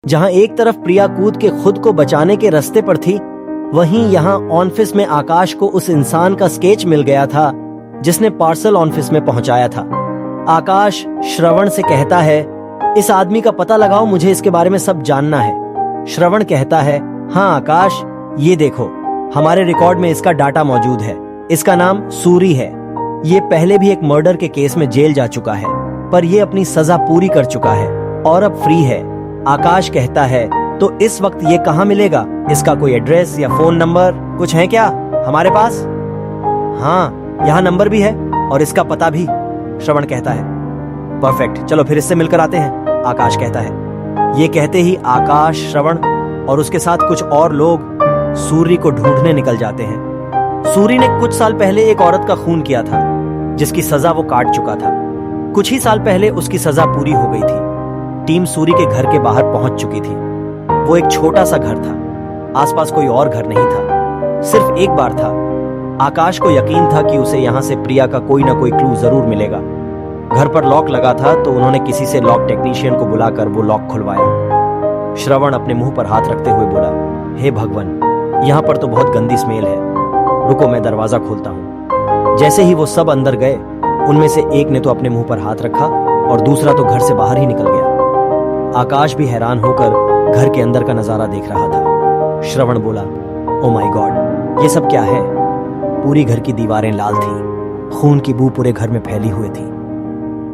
जहां एक तरफ प्रिया कूद के खुद को बचाने के रास्ते पर थी, वहीं यहां ऑफिस में आकाश को उस इंसान का स्केच मिल गया था जिसने पार्सल ऑफिस में पहुंचाया था। आकाश श्रवण से कहता है, इस आदमी का पता लगाओ, मुझे इसके बारे में सब जानना है। श्रवण कहता है, हाँ आकाश, ये देखो हमारे रिकॉर्ड में इसका डाटा मौजूद है। इसका नाम सूरी है। ये पहले भी एक मर्डर के केस में जेल जा चुका है, पर ये अपनी सजा पूरी कर चुका है और अब फ्री है। आकाश कहता है, तो इस वक्त ये कहाँ मिलेगा? इसका कोई एड्रेस या फोन नंबर कुछ है क्या हमारे पास? हाँ, यहाँ नंबर भी है और इसका पता भी। श्रवण कहता है, परफेक्ट, चलो फिर इससे मिलकर आते हैं। आकाश कहता है। ये कहते ही आकाश, श्रवण और उसके साथ कुछ और लोग सूरी को ढूंढने निकल जाते हैं। सूरी ने कुछ साल पहले एक औरत का खून किया था, जिसकी सजा वो काट चुका था। कुछ ही साल पहले उसकी सजा पूरी हो गई थी। टीम सूरी के घर के बाहर पहुंच चुकी थी। वो एक छोटा सा घर था, आसपास कोई और घर नहीं था, सिर्फ एक बार था। आकाश को यकीन था कि उसे यहां से प्रिया का कोई ना कोई क्लू जरूर मिलेगा। घर पर लॉक लगा था तो उन्होंने किसी से लॉक टेक्नीशियन को बुलाकर वो लॉक खुलवाया। श्रवण अपने मुंह पर हाथ रखते हुए बोला, हे भगवान, यहाँ पर तो बहुत गंदी स्मेल है। रुको, मैं दरवाजा खोलता हूँ। जैसे ही वो सब अंदर गए, उनमें से एक ने तो अपने मुंह पर हाथ रखा और दूसरा तो घर से बाहर ही निकल गया। आकाश भी हैरान होकर घर के अंदर का नजारा देख रहा था। श्रवण बोला, ओ माय गॉड, ये सब क्या है? पूरी घर की दीवारें लाल थी, खून की बू पूरे घर में फैली हुई थी।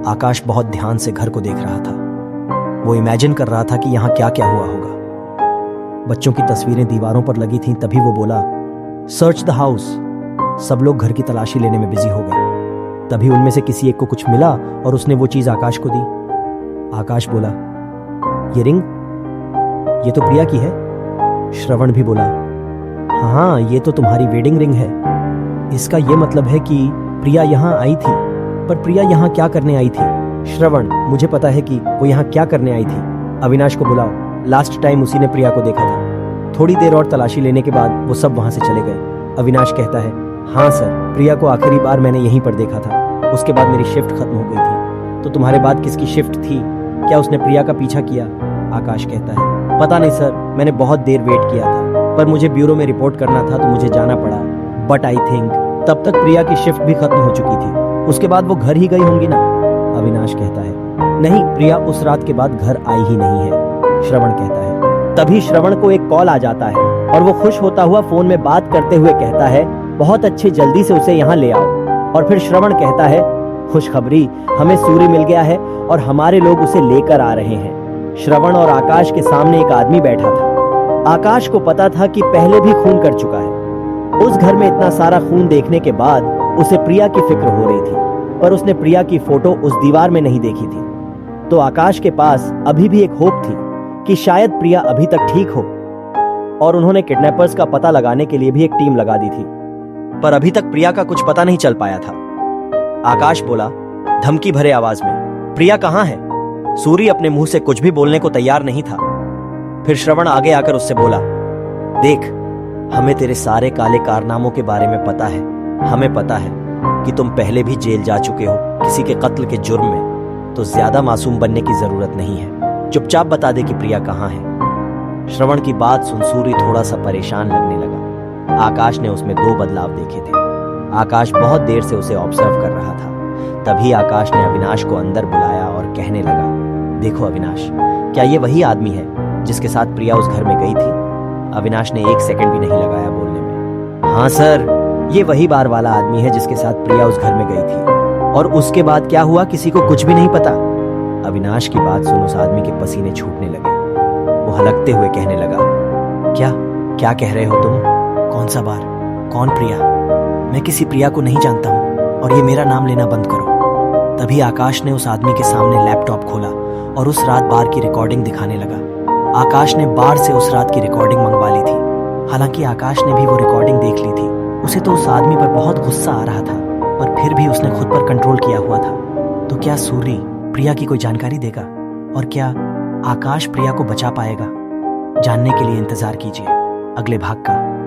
आकाश बहुत ध्यान से घर को देख रहा था। वो इमेजिन कर रहा था कि यहाँ क्या क्या हुआ होगा। बच्चों की तस्वीरें दीवारों पर लगी थीं, तभी वो बोला, सर्च द हाउस। सब लोग घर की तलाशी लेने में बिजी हो गए। तभी उनमें से किसी एक को कुछ मिला और उसने वो चीज आकाश को दी। आकाश बोला, ये रिंग, ये तो प्रिया की है। श्रवण भी बोला, हाँ, ये तो तुम्हारी वेडिंग रिंग है। इसका ये मतलब है कि प्रिया यहाँ आई थी। पर प्रिया यहाँ क्या करने आई थी? श्रवण, मुझे पता है कि वो यहाँ क्या करने आई थी। अविनाश को बुलाओ, लास्ट टाइम उसी ने प्रिया को देखा था। थोड़ी देर और तलाशी लेने के बाद वो सब वहां से चले गए। अविनाश कहता है, हाँ सर, प्रिया को आखिरी बार मैंने यहीं पर देखा था। उसके बाद मेरी शिफ्ट खत्म हो गई थी। तो तुम्हारे बाद किसकी शिफ्ट थी? क्या उसने प्रिया का पीछा किया? आकाश कहता है, पता नहीं सर, मैंने बहुत देर वेट किया था, पर मुझे ब्यूरो में रिपोर्ट करना था तो मुझे जाना पड़ा। बट आई थिंक तब तक प्रिया की शिफ्ट भी खत्म हो चुकी थी। उसके बाद वो घर ही गई होंगी ना? अविनाश कहता है, नहीं, प्रिया उस रात के बाद घर आई ही नहीं है। श्रवण कहता है। तभी श्रवण को एक कॉल आ जाता है और वो खुश होता हुआ फोन में बात करते हुए कहता है, बहुत अच्छे, जल्दी से उसे यहाँ ले आओ। और फिर श्रवण कहता है, खुशखबरी, हमें सूरी मिल गया है और हमारे लोग उसे लेकर आ रहे हैं। श्रवण और आकाश के सामने एक आदमी बैठा था। आकाश को पता था कि पहले भी खून कर चुका है। उस घर में इतना सारा खून देखने के बाद उसे प्रिया की फिक्र हो रही थी, पर उसने प्रिया की फोटो उस दीवार में नहीं देखी थी। तो आकाश के पास अभी भी एक होप थी कि शायद प्रिया अभी तक ठीक हो, और उन्होंने किडनैपर्स का पता लगाने के लिए भी एक टीम लगा दी थी। पर अभी तक प्रिया का कुछ पता नहीं चल पाया था। आकाश बोला धमकी भरे आवाज में, प्रिया कहाँ है? सूरी अपने मुंह से कुछ भी बोलने को तैयार नहीं था। फिर श्रवण आगे आकर उससे बोला, देख, हमें तेरे सारे काले कारनामों के बारे में पता है। हमें पता है कि तुम पहले भी जेल जा चुके हो किसी के कत्ल के जुर्म में, तो ज्यादा मासूम बनने की जरूरत नहीं है। चुपचाप बता दे कि प्रिया कहाँ है। श्रवण की बात सुन सूरी थोड़ा सा परेशान लगने लगा। आकाश ने उसमें दो बदलाव देखे थे। आकाश बहुत देर से उसे ऑब्जर्व कर रहा था। तभी आकाश ने अविनाश को अंदर बुलाया और कहने लगा, देखो अविनाश, क्या ये वही आदमी है जिसके साथ प्रिया उस घर में गई थी? अविनाश ने एक सेकंड भी नहीं लगाया बोलने में। हाँ सर, ये वही बार वाला आदमी है जिसके साथ प्रिया उस घर में गई थी। और उसके बाद क्या हुआ किसी को कुछ भी नहीं पता। अविनाश की बात सुन उस आदमी के पसीने छूटने लगे। वो हलकते हुए कहने लगा, क्या क्या कह रहे हो तुम? कौन सा बार? कौन प्रिया? मैं किसी प्रिया को नहीं जानता हूँ और ये मेरा नाम लेना बंद करो। तभी आकाश ने उस आदमी के सामने लैपटॉप खोला और उस रात बार की रिकॉर्डिंग दिखाने लगा। आकाश ने बार से उस रात की रिकॉर्डिंग मंगवा ली थी। हालांकि आकाश ने भी वो रिकॉर्डिंग देख ली थी। उसे तो उस आदमी पर बहुत गुस्सा आ रहा था, पर फिर भी उसने खुद पर कंट्रोल किया हुआ था। तो क्या सूरी प्रिया की कोई जानकारी देगा? और क्या आकाश प्रिया को बचा पाएगा? जानने के लिए इंतजार कीजिए अगले भाग का।